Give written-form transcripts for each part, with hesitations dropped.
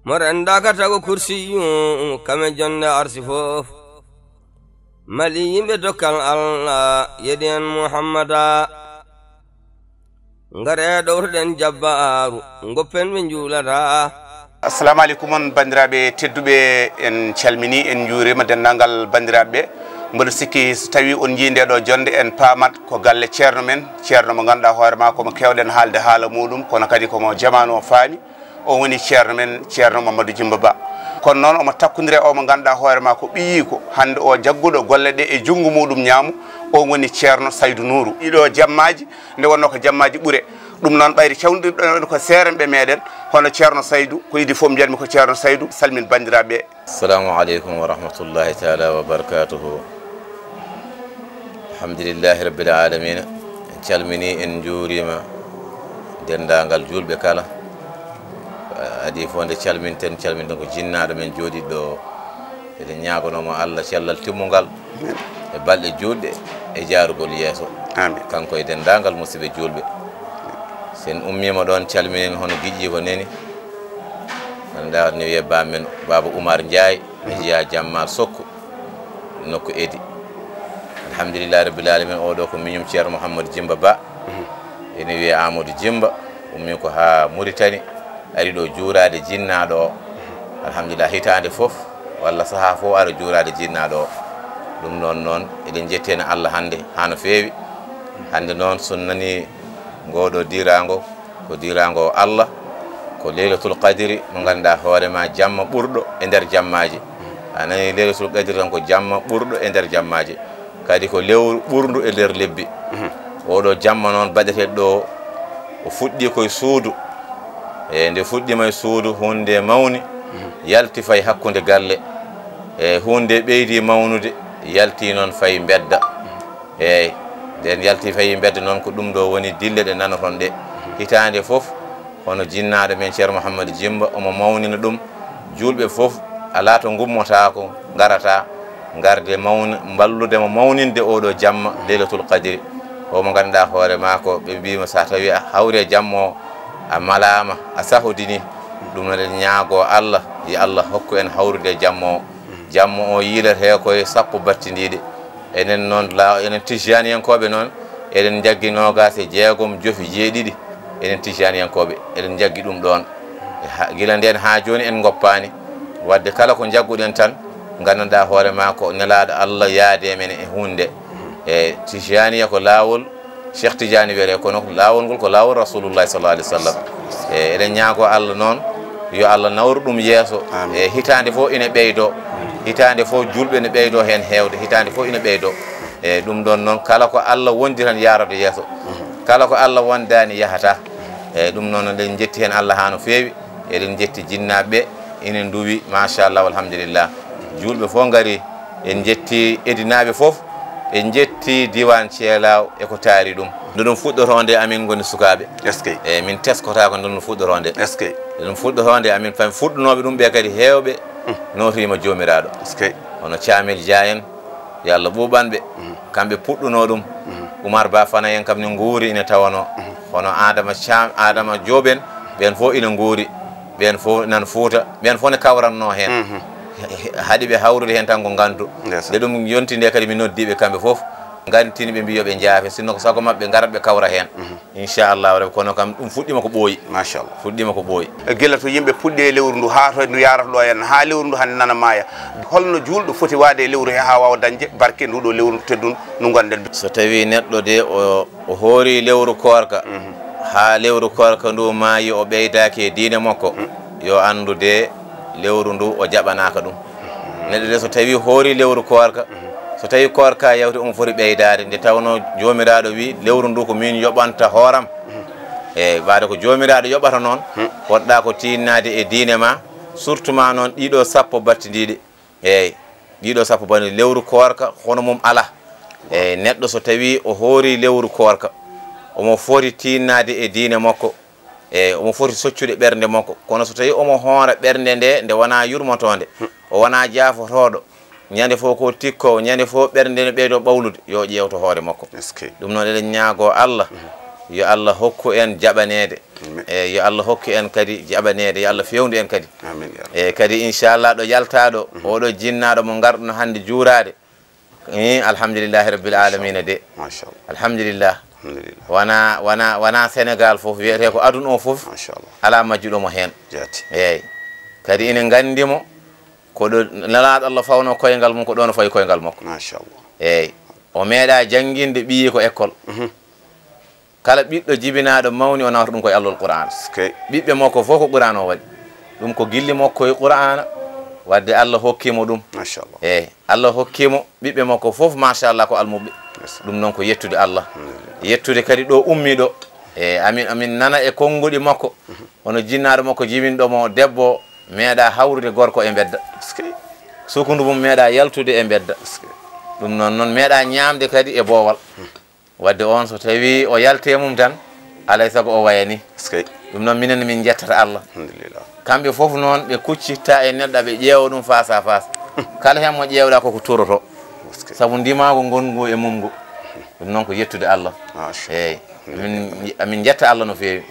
مرندا كتاغو كرسي كما جند أرسفوف ملي بدكال الله يدين محمدا ngare dowrden jabbaru goppen be njulata. Assalamu alaikum on bandiraɓe tedduɓe, en calmini en juurima dendagal bandiraɓe mboɗo sikki so tawi on jii ndeɗo jonde en paamat ko galle ceerno men, ceerno mo ganduɗa hoore ma komo kewɗen haalde haala muɗum kono kadi komo jamanu o faami, o woni ceerno men ceerno Mamadou Djimba Ba. kono noon omo takkodire o mo ganduɗa hoore ma ko ɓiyi ko hande o jagguɗo golle ɗe e junggo muɗum ñaamu, o woni ceerno Saydou Nourou. ɗiɗo jammaji nde wonno ko jammaji ɓuure ɗum noon ɓayri cewdiɗon ko seerenɓe meɗen hono ceerno Saydou ko yiiɗi fof mbiyatmi ko ceerno Saydou salmin bandiraɓe. Assalamu aleykum wa rahmatullahi taala wa barakatuhu. Alhamdulillahi rabbil alamina. En calmini en juurima dendagal julɓe kala, adi fof nde calminten ko jinnaɗo men jooɗiɗo ɗo. eɗen ñagonomo Allah cellal timmugal e balɗe juɗɗe e jaarugol yeeso. Kanko e dendagal musidɓe julɓe. sen ummima ɗon calminen hono giƴƴi ko neni ganduɗa ne wiye bamen Baba Oumar Ndiaye e jeeya Jammal Sokku nokku Edi. Alhamdulillahi rabbil alamin. oɗo ko miñum ceerno Mouhamadou Djimba Ba ene wiye Amadou Djimba, ummi ko ha Mauritanie, ari ɗo juurade jinnaɗo o. Alhamdulillah, hitande foof walla saaha fof ara juurade jinnaɗo o. ɗum noon eɗen jettene Allah hande hano feewi. hande noon son nani ngoɗo dirago ko dirago Allah, ko Leylatul Qadri mo ganduɗa hoorema jamma ɓurɗo e nder jammaji. a nani Leylatul Qadri tan ko jamma ɓurɗo e nder jammaji, kadi ko lewru ɓurdu e nder lebbi. oɗo jamma noon baɗeteɗo ɗo o fuɗɗi koye suudu, e nde fuɗɗima e suudu hunde mawni yalti fayi hakkude galle, e hunde ɓeydi mawnude yalti noon fayi bedda. eyyi nden yalti fayi bedda noon ko ɗum ɗo woni dille ɗe nanoton ɗe hitande foof. hono jinnaɗo men ceerno Mouhamadou Djimba omo mawnina ɗum, julɓe foof ala to gummota ko garata garde mballudemo mawninde oɗo jamma Leylatul Qadri o mo ganduɗa hoore ma ko ɓe mbima sa tawi a hawri e jamma o a malama a sahodini. ɗum noon eɗen ñaago Allah yo Allah hokku en hawrude e jamma o. jamma o yiilete koye sappo battidiɗe. enen noon enen tijaniyankoɓe noon eɗen jaggi nogas e jeegom jofi jeeɗiɗi. enen tijaniyankoɓe eɗen jaggi ɗum ɗon gila nden ha joni en goppani wadde kala ko jagguɗen tan gandanɗa hoore ma ko nelaɗo Allah yaade men e hunde. e tijaniya ko lawol Cheikh Tidiane wiyete, kono lawol ngol ko lawol Rasulullahi sallallahu alaihi wasallam. eɗen ñaago Allah noon yo Allah nawru ɗum yeeso. e hitande fof ina ɓeydo, hitande fof julɓe ne ɓeydo hen hewde, hitande fof ina ɓeydo. e ɗum ɗon noon kala ko Allah wondi tan yarata yeeso, kala ko Allah wondani yahata. e ɗum noon eɗen jetti hen Allah ha no feewi. eɗen jetti jinnaɓe inen duwi machallah alhamdulillah. julɓe fof gari, en jetti edinaɓe fof, en jetti diwan Thielaw e ko taari ɗum. nde ɗum fuɗɗotonde amin goni sukaɓe. e min teskotako nde ɗum fuɗɗotonde. ɗum fuɗɗotonde amin fami fuɗɗonoɓe ɗum ɓe kadi hewɓe notima jomiraɗo. hono Thiamel Dia en yo Allah ɓuɓanɓe, kamɓe puɗɗuno ɗum. Oumar Ba Fana en kam ne guuri ina tawano. hono Adama Diop en ɓen fof ina guuri, ɓen fof nan Fouta, ɓen fof ne kawranno hen. haɗi ɓe hawrude hen tan ko gandu. nde ɗum yonti nde kadi mi noddiɓe kamɓe foof gantini ɓe mbi yoɓe jaafe, sinno ko sago mabɓe garat ɓe kawra hen inchallahu rabbi. kono kam ɗum fuɗɗima ko ɓooyi, machallah fuɗɗima ko ɓooyi. guila to yimɓe puɗɗi e lewru ndu ha to ndu yarata ɗo henna ha lewru ndu hande nana maaya, holno julɗo foti waade e lewru he ha wawa dañde barke nduɗo lewru teddun ndu gonɗen. so tawi neɗɗo de o hoori lewru korka ha lewru korka ndu maayi o ɓeydaki e diine makko, yo andu de lewru ndu o jaɓanaka ɗum. neɗɗo de so tawi hoori lewru korka, so tawi korka yawti omo foti ɓeydade, nde tawno jomiraɗo wi lewru ndu ko min yoɓanta hooram. e wade ko jomiraɗo yoɓata noon poɗɗa ko tinnade e diine ma, surtout ma noon ɗiɗo sappo battidiɗe. eyyi ɗiɗo sappo battidiɗe lewru korka hono mum ala. e neɗɗo so tawi o hoori lewru korka omo foti tinnade e diine makko, e omo foti soccude ɓernde makko. kono so tawi omo hoora ɓernde nde wona yurmotode, o wona jaafotoɗo, ñande fof ko tikko, ñande fof ɓernde ne ɓeydo ɓawlude, yo ƴewto hoore makko. ɗum noon eɗen ñaago Allah yo Allah hokku en jaɓanede yo Allah hokku en kadi jaɓanede yo Allah fewndu en kadi kadi inchallah ɗo yaltaɗo oɗo jinnaɗo mo garɗuno hande juurade alhamdulillahi rabbil alamina de alhamdulillah wana Sénégal fof wiyete ko aduna o fof ala majjuɗomo hen eyyi kadi ina gandimo koɗo nelaɗo Allah fawno koyngal mum ko ɗo no fayi koyngal makko eyyi o meeɗa jangguinde ɓiyi ko école kala ɓiɗɗo jibinaɗo mawni o nawata ɗum koye allol qur'an ɓiɓɓe makko fof ko qur'an o waɗi ɗum ko gilli makko e qur'ana wadde Allah hokkimo ɗum eyyi Allah hokkimo ɓiɓɓe makko fof machallah ko almuɓe ɗum noon ko yettude Allah yettude kadi ɗo ummi ɗo eyyi amin nana e konguɗi makko hono jinnaɗo makko jibinɗomo debbo meeɗa hawrude gorko e bedda sukundu mum meeɗa yaltude e bedda ɗum noon meeɗa ñamde kadi e boowal wadde on so tawi o yalte mum tan alay saago o wayani ɗum noon minen min jettata Allah kamɓe fof noon ɓe kuccitta e neɗɗo ɓe ƴeewa ɗum face à face kala hen mo ƴeewɗa koko toroto saabu ndimago gongu e mum ngu ɗum noon ko yettude Allah eyyi amin jetta Allah no feewi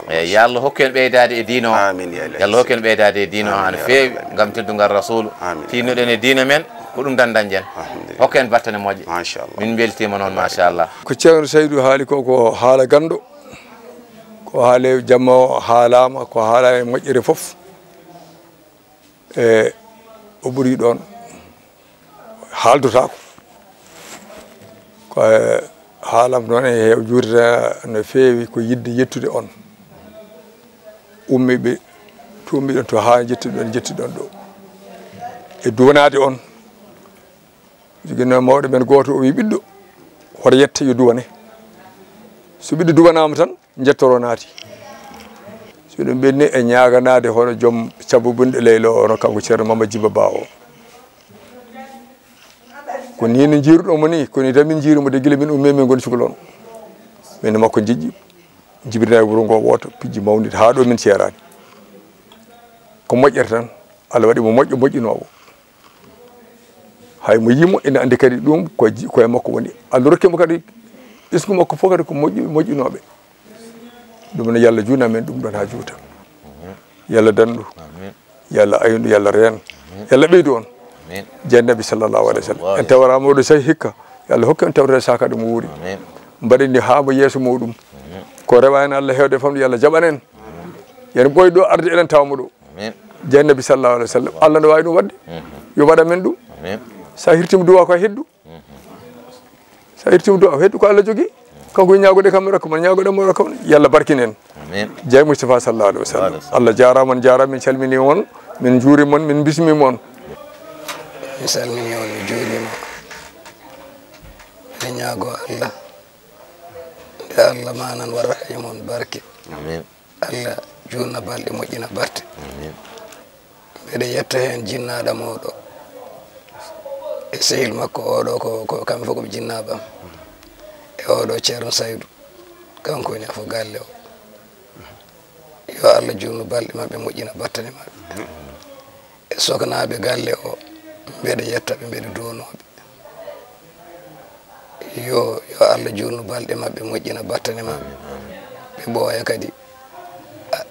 eyyi yo Allah hokku en ɓeydade e diino o yo Allah hokku en ɓeydade e diino o hano feewi gam teddugal rasulu tinnoɗen e diina men ko ɗum dan dañjen hokku en battane moƴƴe min beltima noon machallah ko ceerno Saydou haali ko haala ganndo ko haale jamma o haalama ko haala e moƴƴere fof e o ɓuri ɗon haaldotako ko haalam noon e heew juurita no feewi ko yidde yettude on ummiɓe tummiɗon to ha jettiɗon ɗo e duwanade on joguino mawɗo men goto o wi ɓiɗɗo hoto yetta yo duwane so ɓiɗɗo duwanama tan jettoro naati so ɗum ɓenni e ñaganade hono joom cabubunɗe leylo ono kanko ceerno Mamadou Djiba Ba o ko ni no jiiruɗomo ni koni tan min jiirumo de guila min ummi min goni cukalon min makko jiƴƴi jibrinade wuuro ngo woto pijji mawdide ha ɗo min ceerani ko moƴƴere tan Allah waɗi mo moƴƴo moƴƴinowo hay mo yimo ina andi kadi ɗum koye makko woni Allah rokkimo kadi ɓesgu makko fof kadi ko moƴƴinoɓe ɗum no Yallah juuna men ɗum ɗon ha juuta Yallah dandu Yallah aynu Yallah reen Yallah ɓeydu on jannabi sallallahu alaihi wasallam en tawarama oɗo sahi hikka Yallah hokki on tawrede saka ɗum wuuri mbaɗeni ha mo yeeso muɗum ko rewani Allah hewde famde Yallah jaɓanen yen ɓoy ɗo arde eɗen tawmo ɗo jannabi sallallahu alaihi wasallam Allah no wawi ɗum wadde yo waɗa men ɗum sa hirtima duwa ko heddu sa hirtima duwa heddu ko Allah jogui kanko ñagoɗe kam rakka man ñagoɗemo rakka Yallah barkinen jeey Moustapha sallallahu alaihi wasallam Allah jarama on jarama min calmini on min juurima on min bismima on mi salmini on mi juurima mi ñaago Allah nde Allah manan waɗa e mon barke Allah juurna balɗe moƴƴina barte mbeɗa yetta hen jinnaɗa moɗo e sehil makko oɗo ko kamɓe fof koɓe jinnaɓam e oɗo ceerno Saydou kanko woni afo galle o yo Allah juurnu balɗe mabɓe moƴƴina battane mabɓe e soknaɓe galle o mbeɗa yettaɓe mbeɗa duwanoɓe yo Allah juurnu balɗe mabɓe moƴƴina battane mabɓe ɓe ɓooya kadi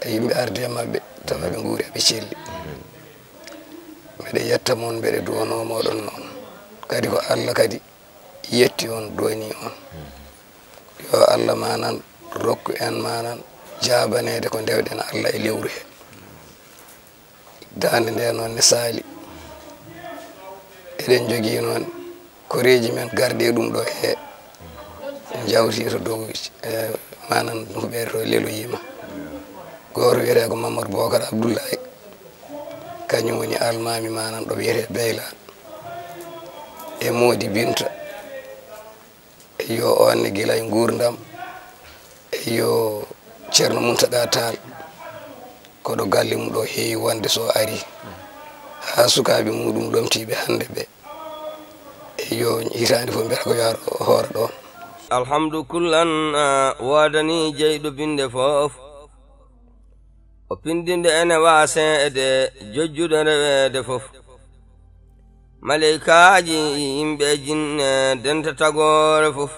yimɓe arde e mabɓe tawa ɓe guuri aɓe celli mbeɗa yetta moon mbeɗa duwano moɗon noon kadi ko Allah kadi yetti on duwani on yo Allah manan rokku en manan jabanede ko ndewɗen Allah e lewru he dande nde noon ne saali eɗen jogui noon koreji men garɗe ɗum ɗo e jawti to dow manan ko ɓeydeto lelo yima goto wiyete ko Mamadou Bocar Abdoulaye kañum woni almami manan ɗo wiyete Beyla e Modi Binta yo onne guila e gurdam yo ceerno Mountaga Tall koɗo galle mum ɗo heewi wonde so ari ha sukaɓe muɗum ɗomtiɓe hande ɓe yo hitande fof mbiyata ko yaro hoora ɗon alhamdu kullan wadani jeyɗo binde fof o pindinde ene waseede jojjuɗo reweede fof malaikaji yimɓe jinne denta tagore fof